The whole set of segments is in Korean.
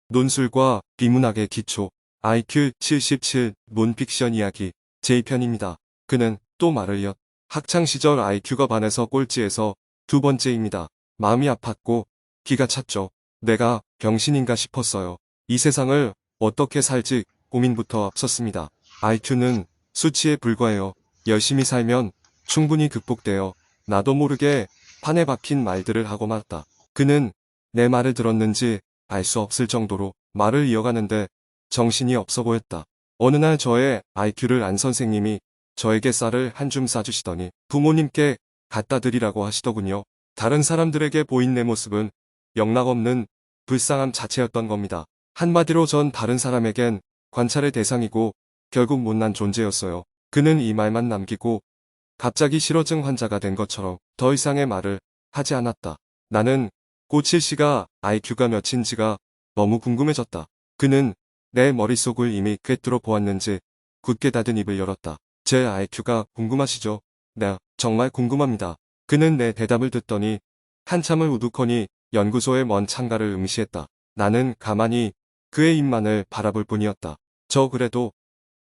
논술과 비문학의 기초, IQ 77 논픽션 이야기 제2편입니다. 그는 또 말을 이었. 학창시절 IQ가 반에서 꼴찌에서 두 번째입니다. 마음이 아팠고 기가 찼죠. 내가 병신인가 싶었어요. 이 세상을 어떻게 살지 고민부터 앞섰습니다. IQ는 수치에 불과해요. 열심히 살면 충분히 극복돼요. 나도 모르게 판에 박힌 말들을 하고 말았다. 그는 내 말을 들었는지 알 수 없을 정도로 말을 이어가는데 정신이 없어 보였다. 어느 날 저의 IQ를 안 선생님이 저에게 쌀을 한 줌 싸주시더니 부모님께 갖다 드리라고 하시더군요. 다른 사람들에게 보인 내 모습은 영락없는 불쌍함 자체였던 겁니다. 한마디로 전 다른 사람에겐 관찰의 대상이고 결국 못난 존재였어요. 그는 이 말만 남기고 갑자기 실어증 환자가 된 것처럼 더 이상의 말을 하지 않았다. 나는 고칠 씨가 IQ가 몇인지가 너무 궁금해졌다. 그는 내 머릿속을 이미 꿰뚫어 보았는지 굳게 닫은 입을 열었다. 제 IQ가 궁금하시죠? 네, 정말 궁금합니다. 그는 내 대답을 듣더니 한참을 우두커니 연구소의 먼 창가를 응시했다. 나는 가만히 그의 입만을 바라볼 뿐이었다. 저 그래도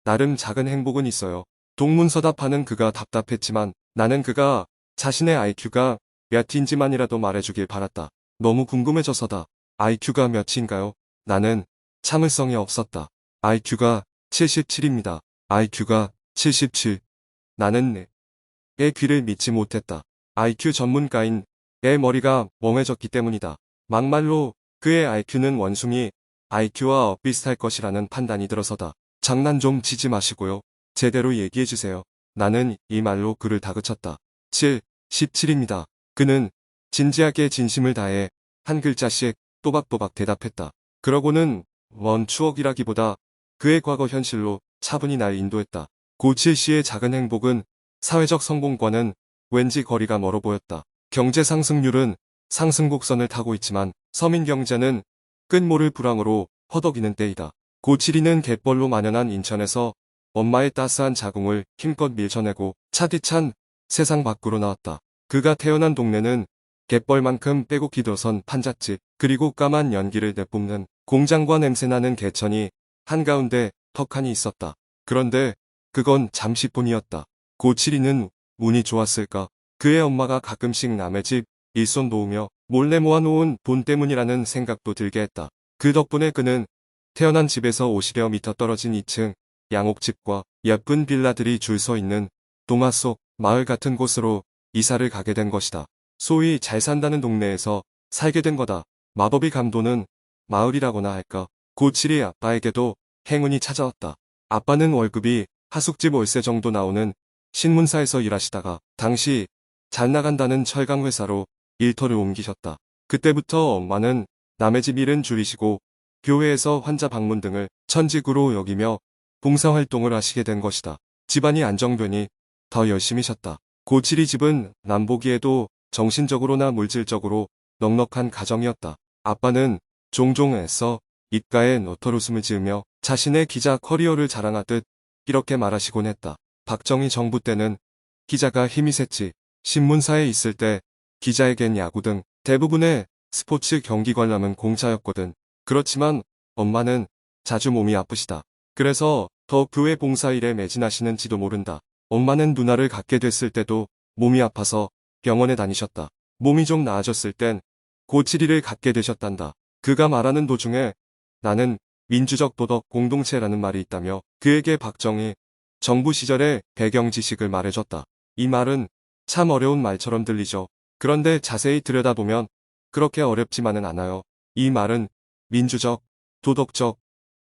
나름 작은 행복은 있어요. 동문서답하는 그가 답답했지만 나는 그가 자신의 IQ가 몇인지만이라도 말해주길 바랐다. 너무 궁금해져서다. IQ가 몇인가요? 나는 참을성이 없었다. IQ가 77입니다. IQ가 77. 나는 내 귀를 믿지 못했다. IQ 전문가인 내 머리가 멍해졌기 때문이다. 막말로 그의 IQ는 원숭이 IQ와 비슷할 것이라는 판단이 들어서다. 장난 좀 치지 마시고요. 제대로 얘기해주세요. 나는 이 말로 그를 다그쳤다. 17입니다. 그는 진지하게 진심을 다해 한 글자씩 또박또박 대답했다. 그러고는 먼 추억이라기보다 그의 과거 현실로 차분히 날 인도했다. 고칠 씨의 작은 행복은 사회적 성공과는 왠지 거리가 멀어 보였다. 경제 상승률은 상승 곡선을 타고 있지만 서민 경제는 끝모를 불황으로 허덕이는 때이다. 고칠이는 갯벌로 만연한 인천에서 엄마의 따스한 자궁을 힘껏 밀쳐내고 차디찬 세상 밖으로 나왔다. 그가 태어난 동네는 갯벌만큼 빼곡히 들어선 판잣집, 그리고 까만 연기를 내뿜는 공장과 냄새나는 개천이 한가운데 턱하니 있었다. 그런데 그건 잠시뿐이었다. 고칠이는 운이 좋았을까? 그의 엄마가 가끔씩 남의 집 일손 도우며 몰래 모아놓은 돈 때문이라는 생각도 들게 했다. 그 덕분에 그는 태어난 집에서 50여 미터 떨어진 2층 양옥집과 예쁜 빌라들이 줄 서 있는 동화 속 마을 같은 곳으로 이사를 가게 된 것이다. 소위 잘 산다는 동네에서 살게 된 거다. 마법이 감도는 마을이라고나 할까. 고칠이 아빠에게도 행운이 찾아왔다. 아빠는 월급이 하숙집 월세 정도 나오는 신문사에서 일하시다가 당시 잘 나간다는 철강 회사로 일터를 옮기셨다. 그때부터 엄마는 남의 집 일은 줄이시고 교회에서 환자 방문 등을 천직으로 여기며 봉사활동을 하시게 된 것이다. 집안이 안정되니 더 열심히 셨다. 고칠이 집은 남보기에도 정신적으로나 물질적으로 넉넉한 가정이었다. 아빠는 종종 애써 입가에 너털웃음을 지으며 자신의 기자 커리어를 자랑하듯 이렇게 말하시곤 했다. 박정희 정부 때는 기자가 힘이 셌지. 신문사에 있을 때 기자에겐 야구 등 대부분의 스포츠 경기 관람은 공짜였거든. 그렇지만 엄마는 자주 몸이 아프시다. 그래서 더 교회 봉사일에 매진하시는지도 모른다. 엄마는 누나를 갖게 됐을 때도 몸이 아파서 병원에 다니셨다. 몸이 좀 나아졌을 땐 고칠이를 갖게 되셨단다. 그가 말하는 도중에 나는 민주적 도덕 공동체라는 말이 있다며 그에게 박정희 정부 시절의 배경 지식을 말해줬다. 이 말은 참 어려운 말처럼 들리죠. 그런데 자세히 들여다보면 그렇게 어렵지만은 않아요. 이 말은 민주적, 도덕적,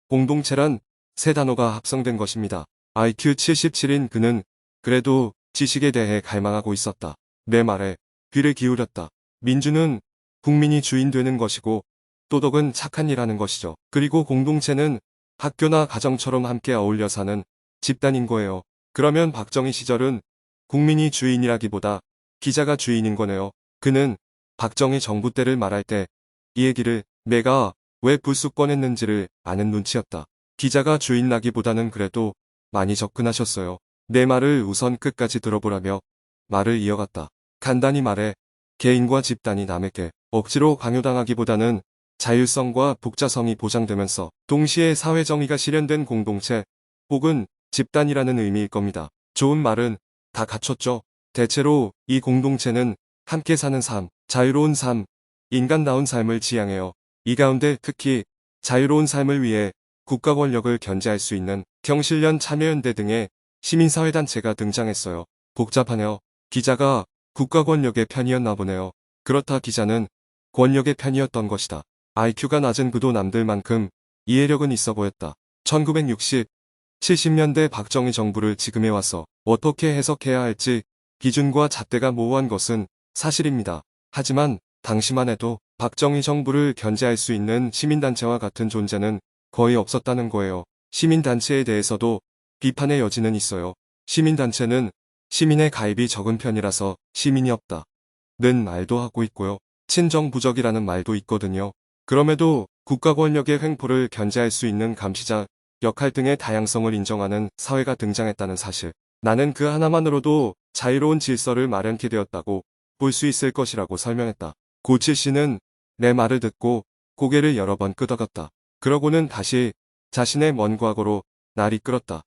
공동체란 세 단어가 합성된 것입니다. IQ 77인 그는 그래도 지식에 대해 갈망하고 있었다. 내 말에 귀를 기울였다. 민주는 국민이 주인 되는 것이고 도덕은 착한 일 하는 것이죠. 그리고 공동체는 학교나 가정처럼 함께 어울려 사는 집단인 거예요. 그러면 박정희 시절은 국민이 주인이라기보다 기자가 주인인 거네요. 그는 박정희 정부 때를 말할 때 이 얘기를 내가 왜 불쑥 꺼냈는지를 아는 눈치였다. 기자가 주인나기보다는 그래도 많이 접근하셨어요. 내 말을 우선 끝까지 들어보라며 말을 이어갔다. 간단히 말해 개인과 집단이 남에게 억지로 강요당하기보다는 자율성과 독자성이 보장되면서 동시에 사회정의가 실현된 공동체 혹은 집단이라는 의미일 겁니다. 좋은 말은 다 갖췄죠. 대체로 이 공동체는 함께 사는 삶, 자유로운 삶, 인간다운 삶을 지향해요. 이 가운데 특히 자유로운 삶을 위해 국가 권력을 견제할 수 있는 경실련 참여연대 등의 시민사회단체가 등장했어요. 복잡하네요. 기자가 국가 권력의 편이었나 보네요. 그렇다 기자는 권력의 편이었던 것이다. IQ가 낮은 그도 남들만큼 이해력은 있어 보였다. 1960, 70년대 박정희 정부를 지금에 와서 어떻게 해석해야 할지 기준과 잣대가 모호한 것은 사실입니다. 하지만 당시만 해도 박정희 정부를 견제할 수 있는 시민단체와 같은 존재는 거의 없었다는 거예요. 시민단체에 대해서도 비판의 여지는 있어요. 시민단체는 시민의 가입이 적은 편이라서 시민이 없다 는 말도 하고 있고요. 친정부적이라는 말도 있거든요. 그럼에도 국가 권력의 횡포를 견제할 수 있는 감시자 역할 등의 다양성을 인정하는 사회가 등장했다는 사실. 나는 그 하나만으로도 자유로운 질서를 마련케 되었다고 볼 수 있을 것이라고 설명했다. 고칠 씨는 내 말을 듣고 고개를 여러 번 끄덕였다. 그러고는 다시 자신의 먼 과거로 날 이끌었다.